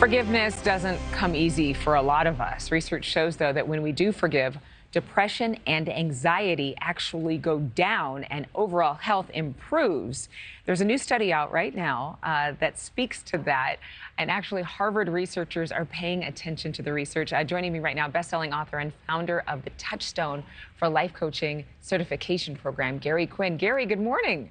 Forgiveness doesn't come easy for a lot of us. Research shows, though, that when we do forgive, depression and anxiety actually go down and overall health improves. There's a new study out right now that speaks to that. And actually, Harvard researchers are paying attention to the research. Joining me right now, best-selling author and founder of the Touchstone for Life Coaching Certification Program, Gary Quinn. Gary, good morning.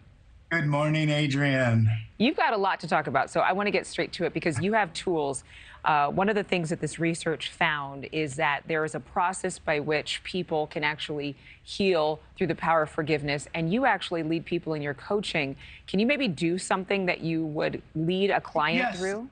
Good morning, Adrienne. You've got a lot to talk about, so I want to get straight to it because you have tools. One of the things that this research found is that there is a process by which people can actually heal through the power of forgiveness, and you actually lead people in your coaching. Can you maybe do something that you would lead a client through?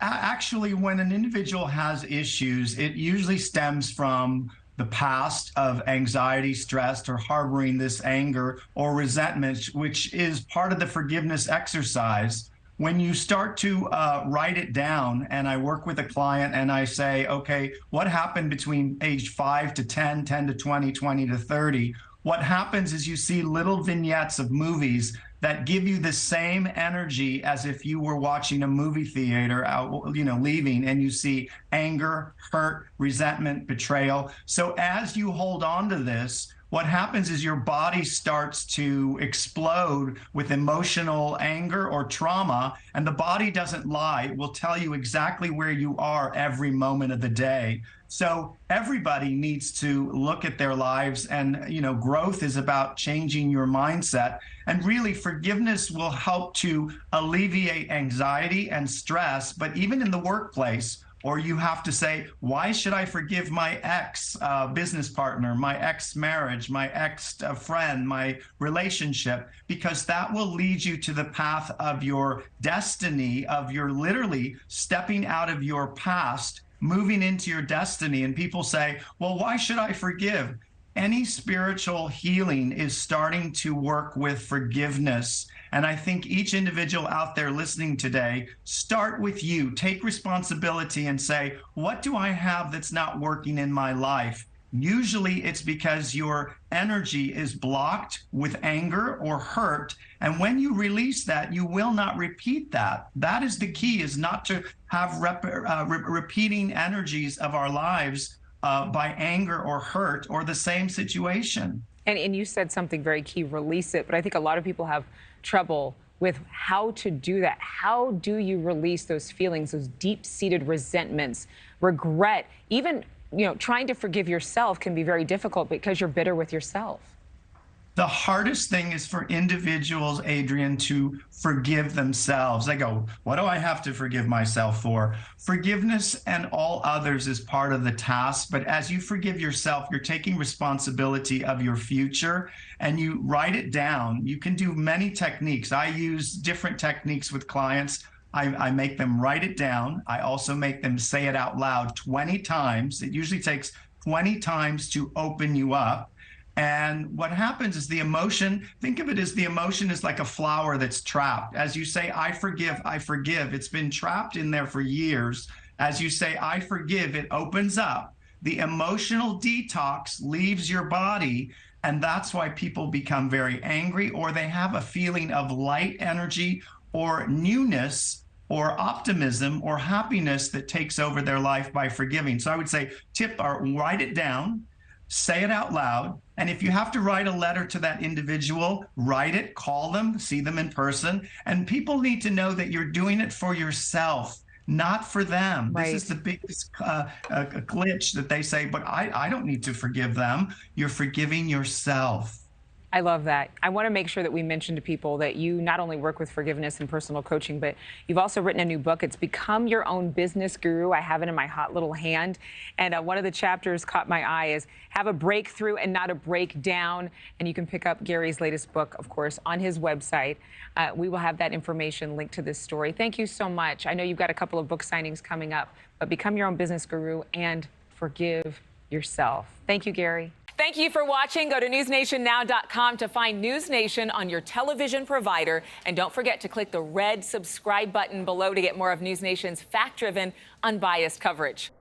Actually, when an individual has issues, it usually stems from the past of anxiety, stress, or harboring this anger or resentment, which is part of the forgiveness exercise. When you start to write it down, and I work with a client and I say, okay, what happened between age 5 to 10, 10 to 20, 20 to 30? What happens is you see little vignettes of movies that give you the same energy as if you were watching a movie theater, leaving, and you see anger, hurt, resentment, betrayal. So as you hold on to this, what happens is your body starts to explode with emotional anger or trauma, and the body doesn't lie. It will tell you exactly where you are every moment of the day. So everybody needs to look at their lives, and growth is about changing your mindset. And really, forgiveness will help to alleviate anxiety and stress, but even in the workplace, or you have to say, why should I forgive my ex business partner, my ex marriage, my ex friend, my relationship? Because that will lead you to the path of your destiny, of your literally stepping out of your past, moving into your destiny. And people say, well, why should I forgive? Any spiritual healing is starting to work with forgiveness. And I think each individual out there listening today, start with you. Take responsibility and say, what do I have that's not working in my life? Usually it's because your energy is blocked with anger or hurt. And when you release that, you will not repeat that. That is the key, is not to have repeating energies of our lives by anger or hurt or the same situation. And you said something very key, release it. But I think a lot of people have trouble with how to do that. How do you release those feelings, those deep-seated resentments, regret? Even, trying to forgive yourself can be very difficult because you're bitter with yourself. The hardest thing is for individuals, Adrienne, to forgive themselves. They go, what do I have to forgive myself for? Forgiveness and all others is part of the task. But as you forgive yourself, you're taking responsibility of your future, and you write it down. You can do many techniques. I use different techniques with clients. I make them write it down. I also make them say it out loud 20 times. It usually takes 20 times to open you up. And what happens is the emotion, think of it as the emotion is like a flower that's trapped. As you say, I forgive, it's been trapped in there for years. As you say, I forgive, it opens up. The emotional detox leaves your body, and that's why people become very angry, or they have a feeling of light energy or newness or optimism or happiness that takes over their life by forgiving. So I would say, write it down, say it out loud. And if you have to write a letter to that individual, write it, call them, see them in person. And people need to know that you're doing it for yourself, not for them. Right. This is the biggest glitch that they say, but I don't need to forgive them. You're forgiving yourself. I love that. I want to make sure that we mention to people that you not only work with forgiveness and personal coaching, but you've also written a new book. It's Become Your Own Business Guru. I have it in my hot little hand. And one of the chapters caught my eye is Have a Breakthrough and Not a Breakdown. And you can pick up Gary's latest book, of course, on his website. We will have that information linked to this story. Thank you so much. I know you've got a couple of book signings coming up, but Become Your Own Business Guru and forgive yourself. Thank you, Gary. Thank you for watching. Go to newsnationnow.com to find NewsNation on your television provider. And don't forget to click the red subscribe button below to get more of NewsNation's fact-driven, unbiased coverage.